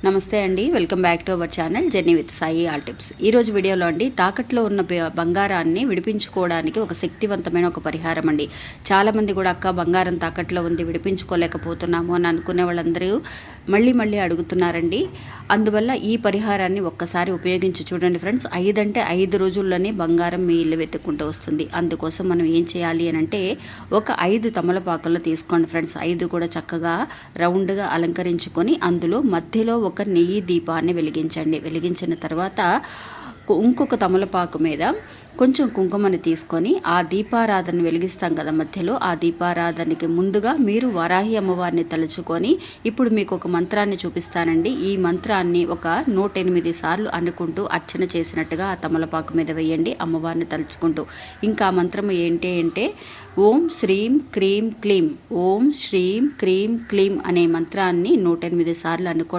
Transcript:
నమస్తే అండి, welcome back to our channel journey with Sai all tips. ఈరోజు వీడియోలో అండి తాకట్లో ఉన్న బంగారాన్ని విడిపించుకోవడానికి ఒక శక్తివంతమైన ఒక పరిహారం అండి. చాలామంది కూడా అక్క బంగారం తాకట్లో ఉంది విడిపించుకోలేకపోతున్నాము అని అనుకునే వాళ్ళందరూ మళ్ళీ అడుగుతున్నారండి. అందువల్ల ఈ పరిహారాన్ని ఒక్కసారి ఉపయోగించి చూడండి ఫ్రెండ్స్. 5 అంటే 5 రోజుల్లోనే బంగారం మీ ఇల్లు వెతుక్కుంటూ వస్తుంది. అందుకోసం మనం ఏం చేయాలి అని అంటే ఒక 5 తమలపాకులను తీసుకోండి ఫ్రెండ్స్. 5 కూడా చక్కగా రౌండ్గా అలంకరించుకొని అందులో మధ్యలో ఒక నెయ్యి దీపాన్ని వెలిగించండి. వెలిగించిన తర్వాత ఇంకొక తమలపాకు మీద కొంచెం కుంకుమని తీసుకొని ఆ దీపారాధన వెలిగిస్తాం కదా మధ్యలో, ఆ దీపారాధనకి ముందుగా మీరు వరాహి అమ్మవారిని తలుచుకొని ఇప్పుడు మీకు ఒక మంత్రాన్ని చూపిస్తానండి. ఈ మంత్రాన్ని ఒక 108 సార్లు అనుకుంటూ అర్చన చేసినట్టుగా ఆ తమలపాకు మీద వేయండి అమ్మవారిని తలుచుకుంటూ. ఇంకా మంత్రం ఏంటి అంటే ఓం శ్రీం క్రీం క్లీం, ఓం శ్రీం క్రీం క్లీం అనే మంత్రాన్ని 108 సార్లు అనుకోండి.